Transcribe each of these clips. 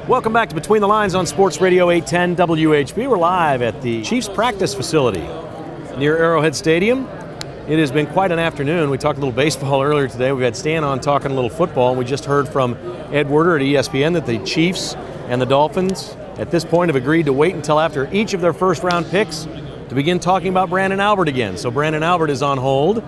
Welcome back to Between the Lines on Sports Radio 810 WHB. We're live at the Chiefs practice facility near Arrowhead Stadium. It has been quite an afternoon. We talked a little baseball earlier today. We've had Stan on talking a little football, and we just heard from Ed Werder at ESPN that the Chiefs and the Dolphins at this point have agreed to wait until after each of their first-round picks to begin talking about Brandon Albert again. So Brandon Albert is on hold.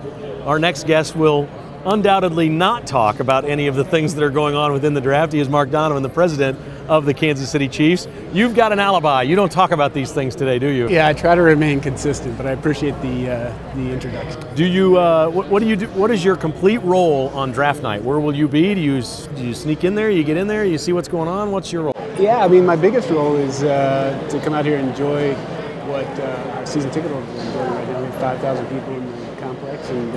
Our next guest will undoubtedly not talk about any of the things that are going on within the draft. He is Mark Donovan, the president of the Kansas City Chiefs. You've got an alibi. You don't talk about these things today, do you? Yeah, I try to remain consistent, but I appreciate the introduction. Do you? What do you do? What is your complete role on draft night? Where will you be? Do you sneak in there? You get in there? You see what's going on? What's your role? Yeah, I mean, my biggest role is to come out here and enjoy what our season ticket holders are enjoying right now. We have 5,000 people in the complex, and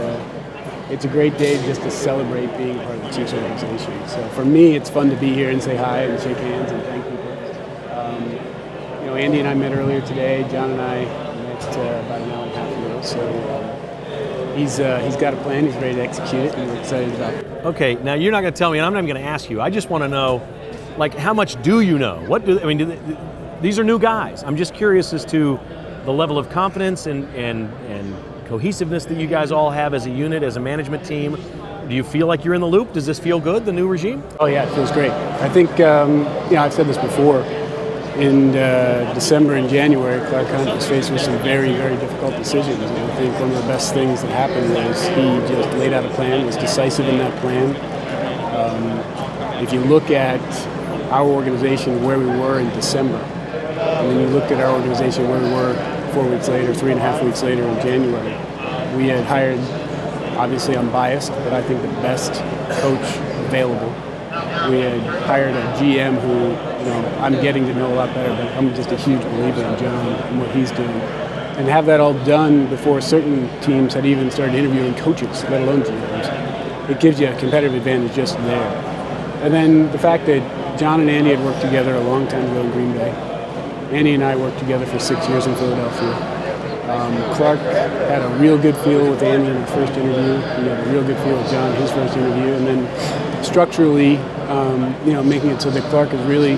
it's a great day just to celebrate being part of the Chiefs organization. So for me, it's fun to be here and say hi and shake hands and thank people. Andy and I met earlier today. John and I met about an hour and a half ago. So he's got a plan. He's ready to execute it, and we're excited about it. Okay, now you're not going to tell me, and I'm not even going to ask you. I just want to know, like, how much do you know? These are new guys. I'm just curious as to the level of confidence and cohesiveness that you guys all have as a unit, as a management team. Do you feel like you're in the loop? Does this feel good, the new regime? Oh yeah, it feels great. I think, I've said this before, in December and January, Clark Hunt was faced with some very, very difficult decisions. And I think one of the best things that happened was he just laid out a plan, was decisive in that plan. If you look at our organization, where we were in December, and then you looked at our organization where we were 4 weeks later, 3.5 weeks later in January, we had hired, obviously I'm biased, but I think the best coach available. We had hired a GM who, I'm getting to know a lot better, but I'm just a huge believer in John and what he's doing. And have that all done before certain teams had even started interviewing coaches, let alone GMs. It gives you a competitive advantage just there. And then the fact that John and Andy had worked together a long time ago in Green Bay. Andy and I worked together for 6 years in Philadelphia. Clark had a real good feel with Andy in the first interview. He had a real good feel with John in his first interview. And then structurally, making it so that Clark is really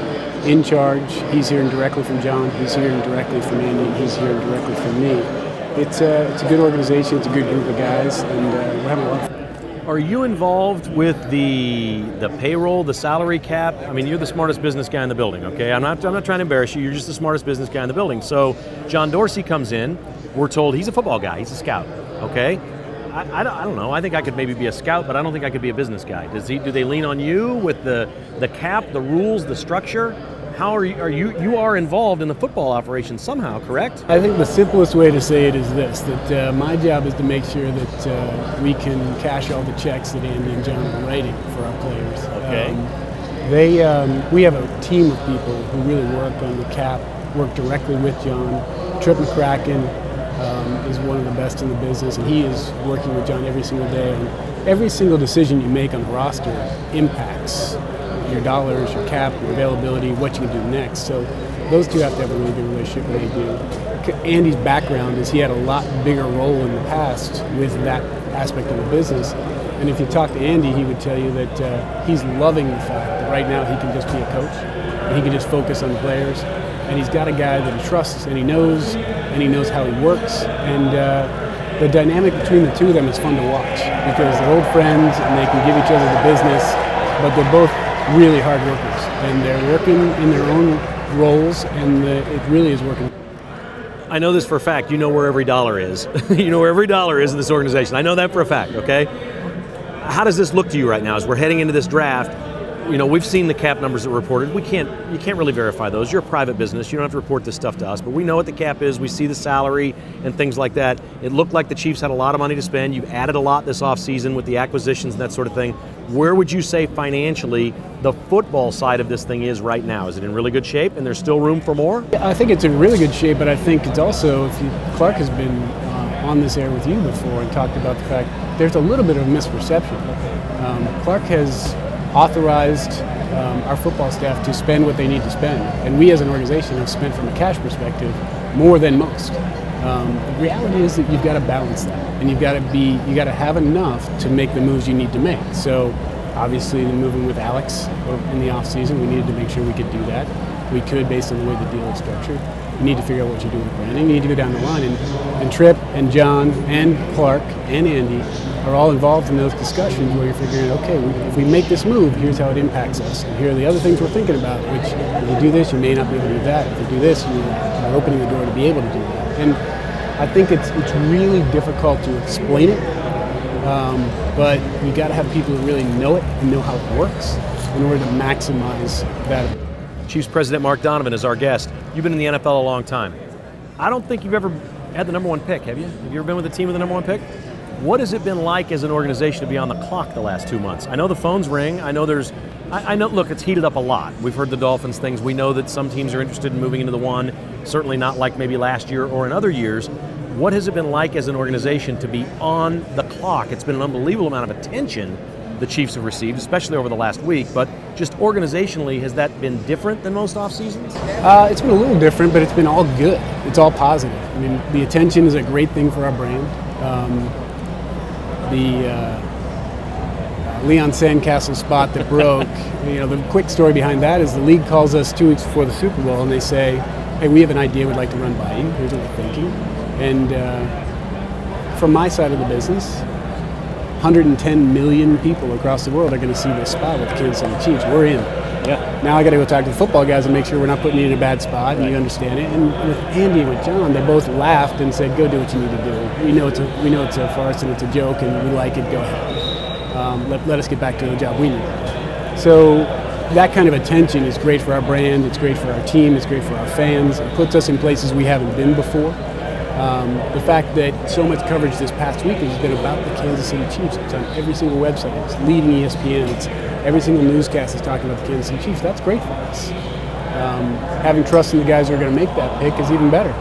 in charge. He's hearing directly from John. He's hearing directly from Andy. And he's hearing directly from me. It's a good organization. It's a good group of guys. And we're having a lot of fun. Are you involved with the payroll, the salary cap? I mean, you're the smartest business guy in the building, okay? I'm not trying to embarrass you. You're just the smartest business guy in the building. So John Dorsey comes in. We're told he's a football guy. He's a scout, okay? I don't know. I think I could maybe be a scout, but I don't think I could be a business guy. Do they lean on you with the cap, the rules, the structure? How are you are involved in the football operation somehow, correct? I think the simplest way to say it is this, that my job is to make sure that we can cash all the checks that Andy and John are writing for our players. Okay. We have a team of people who really work on the cap, work directly with John. Trip McCracken is one of the best in the business, and he is working with John every single day. And every single decision you make on the roster impacts your dollars, your cap, your availability, what you can do next. So those two have to have a really good relationship, and they do. Andy's background is he had a lot bigger role in the past with that aspect of the business. And if you talk to Andy, he would tell you that he's loving the fact that right now he can just be a coach, and he can just focus on the players. And he's got a guy that he trusts, and he knows how he works. And the dynamic between the two of them is fun to watch because they're old friends and they can give each other the business, but they're both really hard workers, and they're working in their own roles, and it really is working. I know this for a fact. You know where every dollar is. You know where every dollar is in this organization. I know that for a fact, okay? How does this look to you right now as we're heading into this draft? We've seen the cap numbers that were reported. You can't really verify those. You're a private business. You don't have to report this stuff to us, but we know what the cap is. We see the salary and things like that. It looked like the Chiefs had a lot of money to spend. You've added a lot this offseason with the acquisitions and that sort of thing. Where would you say financially the football side of this thing is right now? Is it in really good shape and there's still room for more? Yeah, I think it's in really good shape, but I think it's also, Clark has been on this air with you before and talked about the fact there's a little bit of misperception. Clark has authorized our football staff to spend what they need to spend, and we as an organization have spent from a cash perspective more than most. The reality is that you've got to balance that, and you've got to have enough to make the moves you need to make. So Obviously, moving with Alex in the offseason, we needed to make sure we could do that. We could, based on the way the deal is structured. You need to figure out what you're doing with branding. You need to go down the line. And Tripp and John and Clark and Andy are all involved in those discussions where you're figuring, okay, if we make this move, here's how it impacts us. And here are the other things we're thinking about, which if you do this, you may not be able to do that. If you do this, you're opening the door to be able to do that. And I think it's really difficult to explain it, but you got to have people who really know it and know how it works in order to maximize that. Chiefs President Mark Donovan is our guest. You've been in the NFL a long time. I don't think you've ever had the #1 pick, have you? Have you ever been with a team with the #1 pick? What has it been like as an organization to be on the clock the last 2 months? I know the phones ring. I know look, it's heated up a lot. We've heard the Dolphins things. We know that some teams are interested in moving into the 1, certainly not like maybe last year or in other years. What has it been like as an organization to be on the clock? It's been an unbelievable amount of attention the Chiefs have received, especially over the last week, but just organizationally, has that been different than most off seasons? It's been a little different, but it's been all good. It's all positive. I mean, the attention is a great thing for our brand. The Leon Sandcastle spot that broke, the quick story behind that is the league calls us 2 weeks before the Super Bowl and they say, hey, we have an idea we'd like to run by you. Here's what we're thinking. And from my side of the business, 110 million people across the world are going to see this spot with the Kansas City Chiefs. We're in. Yeah. Now I got to go talk to the football guys and make sure we're not putting you in a bad spot and you understand it. And with Andy and with John, they both laughed and said, "Go do what you need to do. We know it's a farce and it's a joke, and we like it. Go ahead. Let us get back to the job we need." So that kind of attention is great for our brand. It's great for our team. It's great for our fans. It puts us in places we haven't been before. The fact that so much coverage this past week has been about the Kansas City Chiefs. It's on every single website. It's leading ESPN. It's every single newscast is talking about the Kansas City Chiefs. That's great for us. Having trust in the guys who are going to make that pick is even better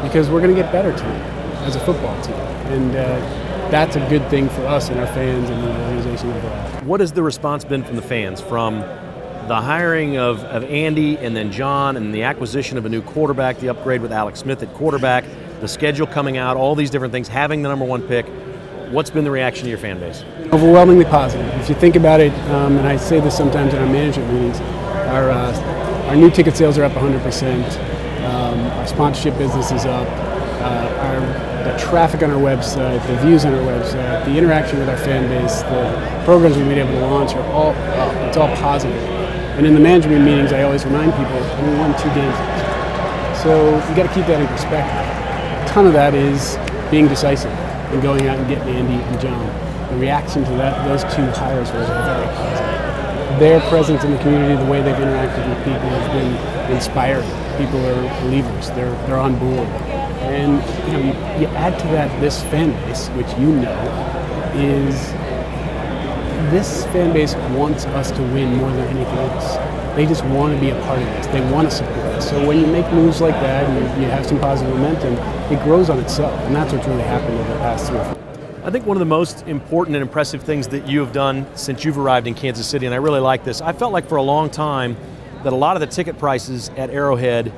because we're going to get better tonight as a football team. And that's a good thing for us and our fans and the organization overall. What has the response been from the fans, from the hiring of Andy and then John and the acquisition of a new quarterback, the upgrade with Alex Smith at quarterback, the schedule coming out, all these different things, having the #1 pick? What's been the reaction to your fan base? Overwhelmingly positive. If you think about it, and I say this sometimes in our management meetings, our new ticket sales are up 100%. Our sponsorship business is up. The traffic on our website, the views on our website, the interaction with our fan base, the programs we've been able to launch are all up. It's all positive. And in the management meetings, I always remind people, we won 2 games. So you got to keep that in perspective. A ton of that is being decisive and going out and getting Andy and John. The reaction to those 2 hires was very positive. Their presence in the community, the way they've interacted with people has been inspiring. People are believers. They're on board. And you add to that this fan base, which is this fan base wants us to win more than anything else. They just want to be a part of this. They want to support us. So when you make moves like that and you have some positive momentum, it grows on itself. And that's what's really happened over the past 3 or 4 years. I think one of the most important and impressive things that you have done since you've arrived in Kansas City, and I really like this, I felt like for a long time that a lot of the ticket prices at Arrowhead,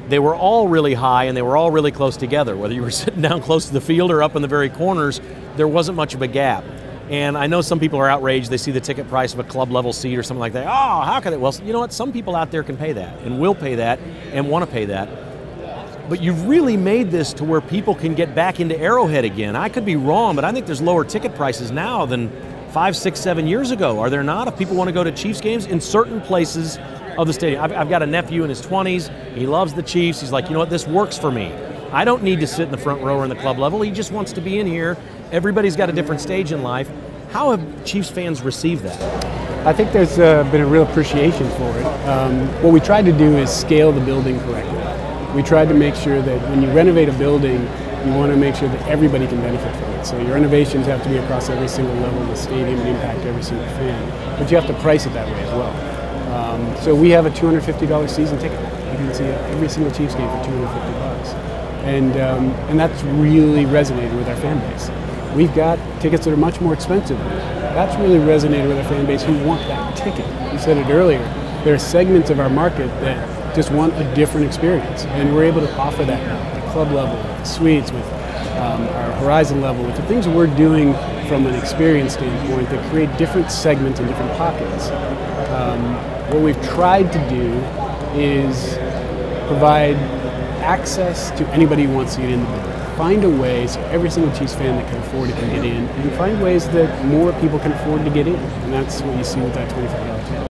they were all really high and they were all really close together. Whether you were sitting down close to the field or up in the very corners, there wasn't much of a gap. And I know some people are outraged. They see the ticket price of a club level seat or something like that. Oh, how can it? Well, you know what? Some people out there can pay that and will pay that and want to pay that. But you've really made this to where people can get back into Arrowhead again. I could be wrong, but I think there's lower ticket prices now than 5, 6, 7 years ago. Are there not? If people want to go to Chiefs games in certain places of the stadium. I've got a nephew in his 20s. He loves the Chiefs. He's like, you know what? This works for me. I don't need to sit in the front row or in the club level. He just wants to be in here. Everybody's got a different stage in life. How have Chiefs fans received that? I think there's been a real appreciation for it. What we tried to do is scale the building correctly. We tried to make sure that when you renovate a building, you want to make sure that everybody can benefit from it. So your renovations have to be across every single level of the stadium and impact every single fan. But you have to price it that way as well. So we have a $250 season ticket. You can see every single Chiefs game for $250. And that's really resonated with our fan base. We've got tickets that are much more expensive. That's really resonated with our fan base who want that ticket. You said it earlier. There are segments of our market that just want a different experience, and we're able to offer that now at the club level, with the suites, with our Horizon level, with the things we're doing from an experience standpoint that create different segments and different pockets. What we've tried to do is provide access to anybody who wants to get in the building. Find a way so every single Chiefs fan that can afford it can get in, and find ways that more people can afford to get in. And that's what you see with that $25 ticket.